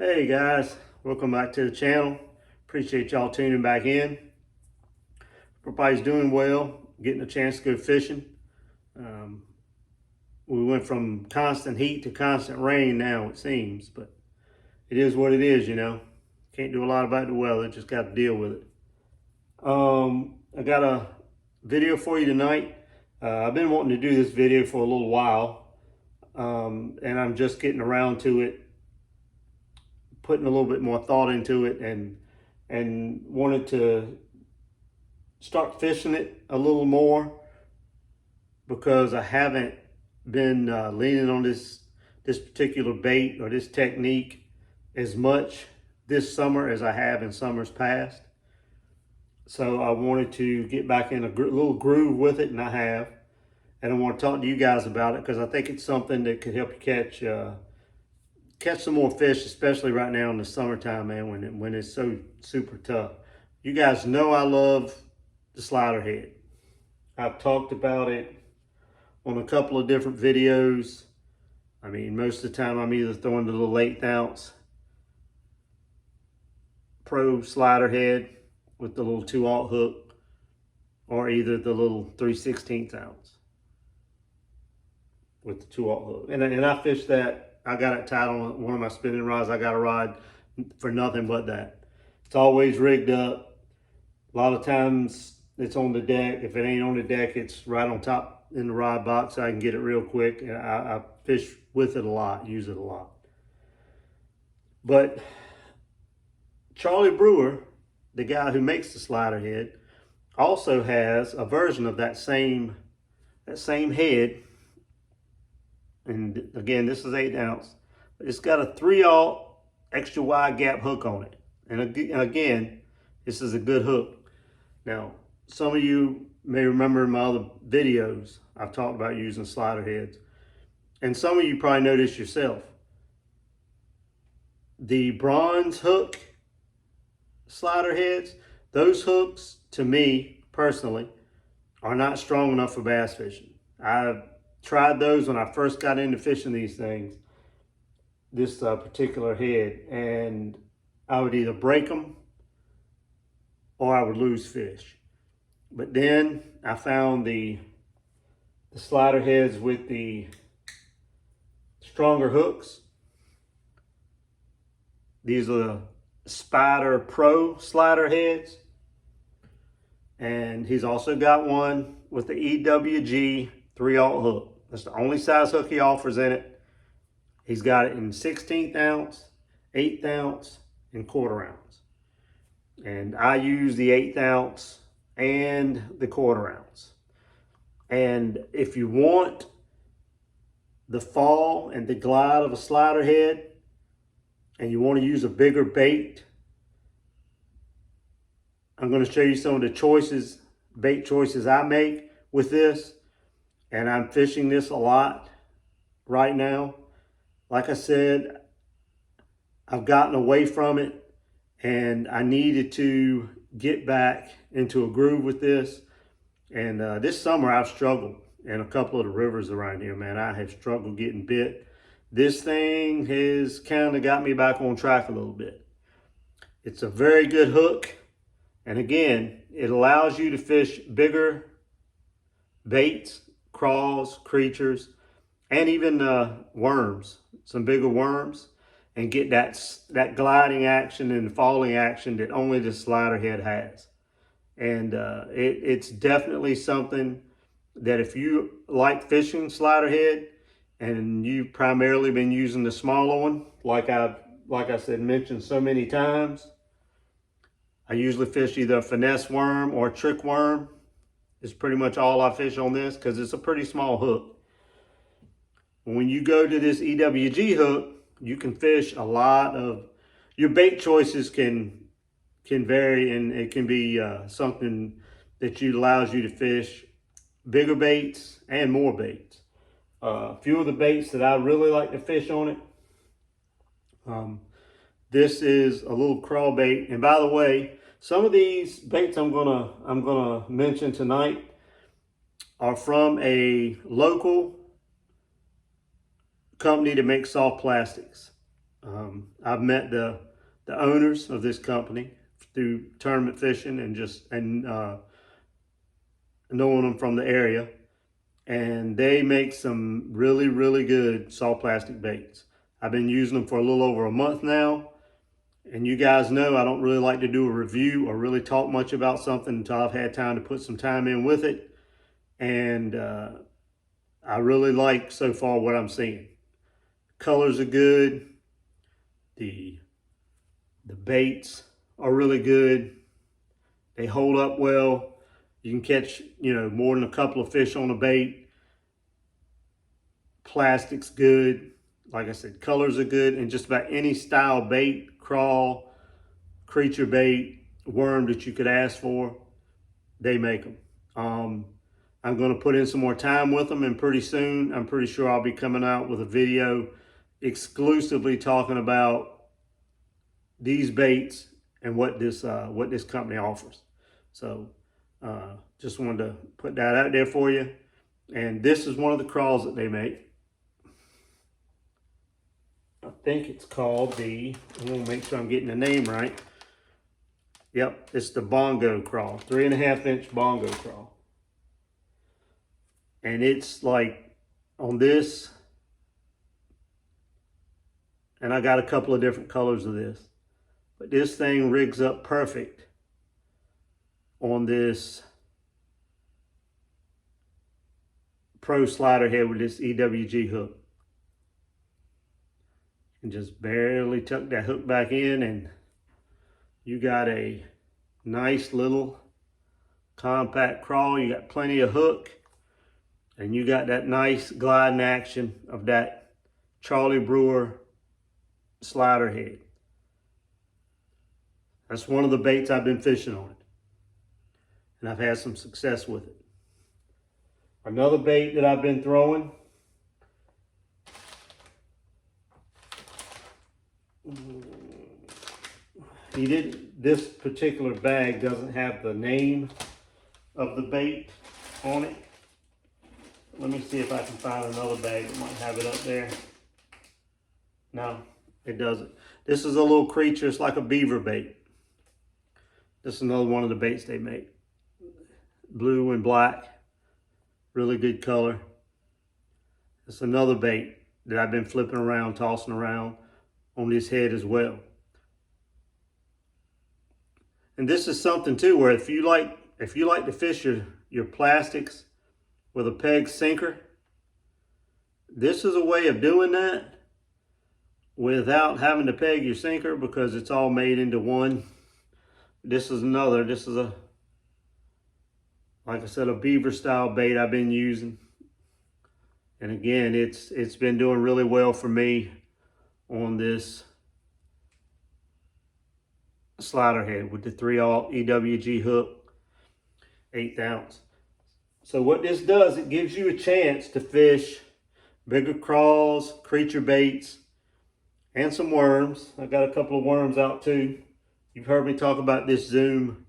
Hey guys, welcome back to the channel. Appreciate y'all tuning back in. Everybody's doing well, getting a chance to go fishing. Um, we went from constant heat to constant rain now, it seems, but it is what it is, you know. Can't do a lot about the weather, just got to deal with it. I got a video for you tonight. I've been wanting to do this video for a little while, and I'm just getting around to it, putting a little bit more thought into it, and wanted to start fishing it a little more because I haven't been leaning on this particular bait or this technique as much this summer as I have in summers past. So I wanted to get back in a little groove with it, and I have. And I want to talk to you guys about it because I think it's something that could help you catch some more fish, especially right now in the summertime, man, when it's so super tough. You guys know I love the slider head. I've talked about it on a couple of different videos. I mean, most of the time I'm either throwing the little 1/8 ounce pro slider head with the little 2/0 hook, or either the little 3/16 ounce with the 2/0 hook. And I fished that. I got it tied on one of my spinning rods. I got a rod for nothing but that. It's always rigged up. A lot of times it's on the deck. If it ain't on the deck, it's right on top in the rod box. I can get it real quick. And I fish with it a lot, use it a lot. But Charlie Brewer, the guy who makes the slider head, also has a version of that same head. And again, this is 1/8 ounce. It's got a 3/0 extra wide gap hook on it. And again, this is a good hook. Now, some of you may remember in my other videos, I've talked about using slider heads. And some of you probably know this yourself. The bronze hook slider heads, those hooks, to me personally, are not strong enough for bass fishing. I've tried those when I first got into fishing these things, this particular head, and I would either break them or I would lose fish. But then I found the slider heads with the stronger hooks. These are the Spider Pro slider heads. And he's also got one with the EWG 3/0 hook. That's the only size hook he offers in it. He's got it in 1/16 ounce, 1/8 ounce, and 1/4 ounce. And I use the 1/8 ounce and the 1/4 ounce. And if you want the fall and the glide of a slider head, and you want to use a bigger bait, I'm going to show you some of the bait choices I make with this. And I'm fishing this a lot right now. Like I said, I've gotten away from it, and I needed to get back into a groove with this. And this summer I've struggled in a couple of the rivers around here, man. I have struggled getting bit. This thing has kind of got me back on track a little bit. It's a very good hook. And again, it allows you to fish bigger baits, crawls, creatures, and even worms, some bigger worms, and get that gliding action and falling action that only the slider head has. And it's definitely something that if you like fishing slider head and you've primarily been using the smaller one, like I said, mentioned so many times, I usually fish either a finesse worm or a trick worm. Is pretty much all I fish on this because it's a pretty small hook. When you go to this EWG hook, you can fish a lot of, your bait choices can vary, and it can be something that allows you to fish bigger baits and more baits. A few of the baits that I really like to fish on it. This is a little crawl bait, and by the way, some of these baits I'm gonna mention tonight are from a local company that makes soft plastics. I've met the owners of this company through tournament fishing and knowing them from the area, and they make some really, really good soft plastic baits. I've been using them for a little over a month now, and you guys know I don't really like to do a review or really talk much about something until I've had time to put some time in with it. And I really like so far what I'm seeing. Colors are good. The baits are really good. They hold up well. You can catch, more than a couple of fish on a bait. Plastic's good. Like I said, colors are good. And just about any style bait, crawl, creature bait, worm that you could ask for, they make them. I'm going to put in some more time with them, and pretty soon, I'm pretty sure I'll be coming out with a video exclusively talking about these baits and what this company offers. So just wanted to put that out there for you. And this is one of the crawls that they make. I think it's called I want to make sure I'm getting the name right. Yep, it's the Bongo Crawl, 3.5-inch Bongo Crawl. And it's like on this, and I got a couple of different colors of this, but this thing rigs up perfect on this Pro slider head with this EWG hook. And just barely tuck that hook back in, and you got a nice little compact crawl. You got plenty of hook, and you got that nice gliding action of that Charlie Brewer slider head. That's one of the baits I've been fishing on it, and I've had some success with it. Another bait that I've been throwing, this particular bag doesn't have the name of the bait on it. Let me see if I can find another bag that might have it up there. No, it doesn't. This is a little creature. It's like a beaver bait. This is another one of the baits they make. Blue and black. Really good color. It's another bait that I've been flipping around, tossing around on this head as well. And this is something too where if you like to fish your plastics with a peg sinker, this is a way of doing that without having to peg your sinker, because it's all made into one. This is like I said, a beaver style bait I've been using. And again, it's been doing really well for me on this slider head with the 3/0 EWG hook, 1/8 ounce. So what this does, it gives you a chance to fish bigger crawls, creature baits, and some worms. I got a couple of worms out too. You've heard me talk about this Zoom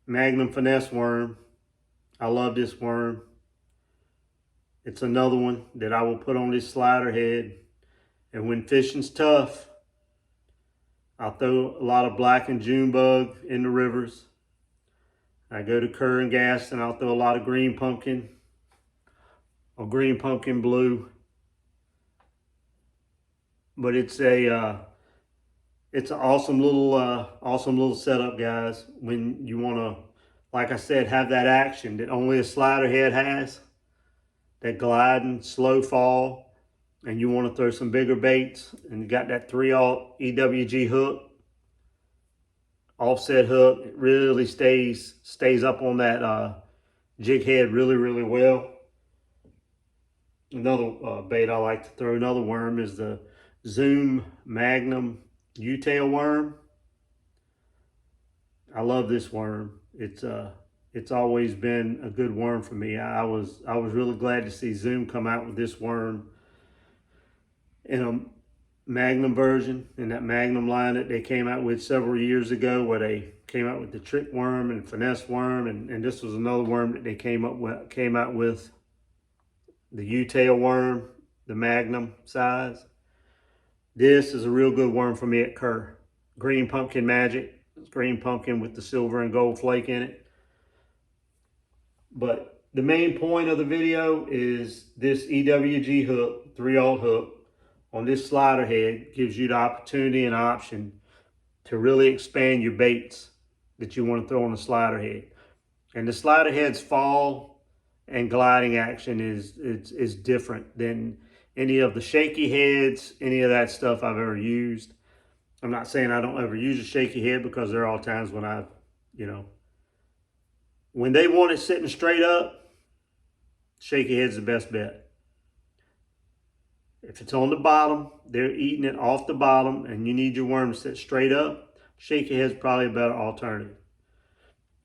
Magnum finesse worm. I love this worm. It's another one that I will put on this slider head. And when fishing's tough, I'll throw a lot of black and June bug in the rivers. I go to Cur and Gas, and I'll throw a lot of green pumpkin or green pumpkin blue. But it's an awesome little setup, guys. When you want to, like I said, have that action that only a slider head has, that gliding, slow fall, and you want to throw some bigger baits, and you got that 3/0 EWG hook, offset hook. It really stays up on that jig head really, really well. Another bait I like to throw, another worm, is the Zoom Magnum U-tail worm. I love this worm. It's always been a good worm for me. I was really glad to see Zoom come out with this worm in a Magnum version, in that Magnum line that they came out with several years ago, where they came out with the trick worm and finesse worm, and this was another worm that they came out with, the U-tail worm, the Magnum size. This is a real good worm for me at Kerr. Green Pumpkin Magic. It's green pumpkin with the silver and gold flake in it. But the main point of the video is this EWG hook, 3/0 hook on this slider head gives you the opportunity and option to really expand your baits that you want to throw on the slider head. And the slider head's fall and gliding action is different than any of the shaky heads, any of that stuff I've ever used. I'm not saying I don't ever use a shaky head, because there are times when I've, when they want it sitting straight up, shaky head's the best bet. If it's on the bottom, they're eating it off the bottom, and you need your worm to sit straight up, shaky head's probably a better alternative.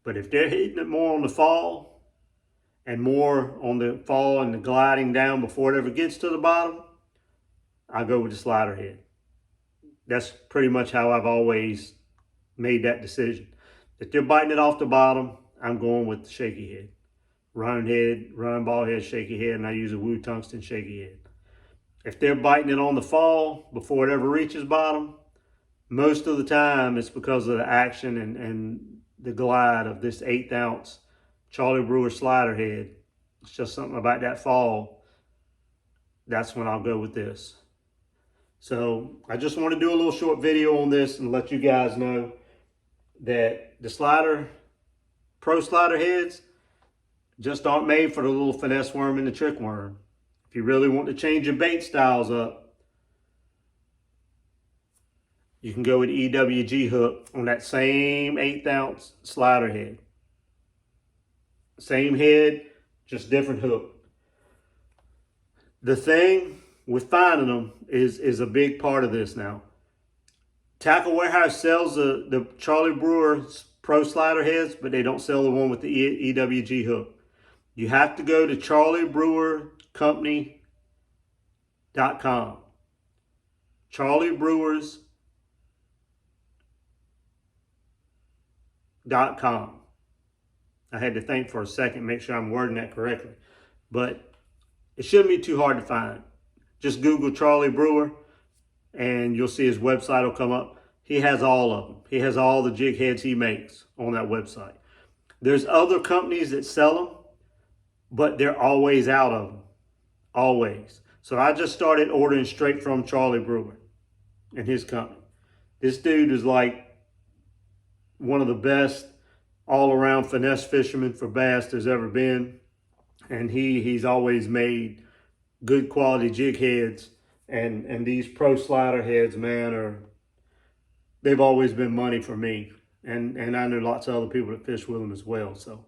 But if they're hitting it more on the fall, and more on the fall and the gliding down before it ever gets to the bottom, I go with the slider head. That's pretty much how I've always made that decision. If they're biting it off the bottom, I'm going with the shaky head. Round ball head, shaky head, and I use a Woo Tungsten shaky head. If they're biting it on the fall before it ever reaches bottom, most of the time it's because of the action and the glide of this 1/8 ounce Charlie Brewer slider head. It's just something about that fall. That's when I'll go with this. So I just want to do a little short video on this and let you guys know that the pro slider heads just aren't made for the little finesse worm and the trick worm. If you really want to change your bait styles up, you can go with EWG hook on that same 1/8 ounce slider head. Same head, just different hook. The thing with finding them is a big part of this now. Tackle Warehouse sells the Charlie Brewer Pro slider heads, but they don't sell the one with the EWG hook. You have to go to charliebrewercompany.com. charliebrewers.com. I had to think for a second, make sure I'm wording that correctly. But it shouldn't be too hard to find. Just Google Charlie Brewer and you'll see his website will come up. He has all of them. He has all the jig heads he makes on that website. There's other companies that sell them, but they're always out of them. Always. So I just started ordering straight from Charlie Brewer and his company. This dude is like one of the best all-around finesse fishermen for bass there's ever been. And he's always made good quality jig heads. And these pro slider heads, man, they've always been money for me. And I know lots of other people that fish with them as well. So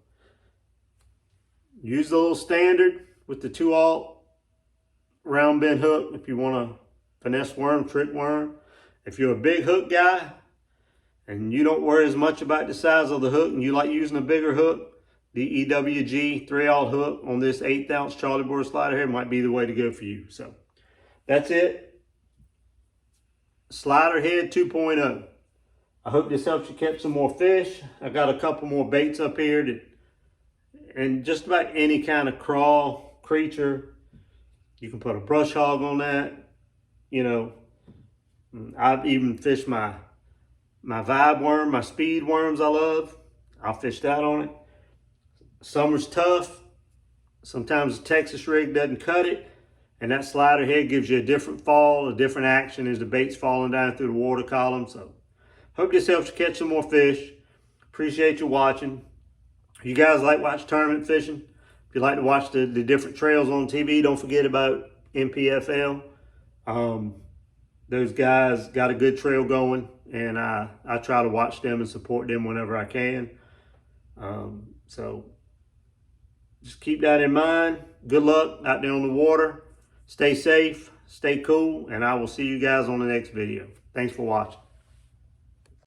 use the little standard with the 2/0 round bend hook if you want a finesse worm, trick worm. If you're a big hook guy and you don't worry as much about the size of the hook and you like using a bigger hook, the EWG 3/0 hook on this 1/8 ounce Charlie Brewer slider head might be the way to go for you. So that's it. Slider head 2.0. I hope this helps you catch some more fish. I got a couple more baits up here and just about any kind of crawl creature. You can put a brush hog on that. I've even fished my vibe worm, my speed worms I love. I'll fish that on it. Summer's tough. Sometimes the Texas rig doesn't cut it. And that slider head gives you a different fall, a different action as the bait's falling down through the water column. So hope this helps you catch some more fish. Appreciate you watching. If you guys like watch tournament fishing, if you like to watch the different trails on TV, don't forget about MPFL. Those guys got a good trail going, and I try to watch them and support them whenever I can. So just keep that in mind. Good luck out there on the water. Stay safe, stay cool, and I will see you guys on the next video. Thanks for watching.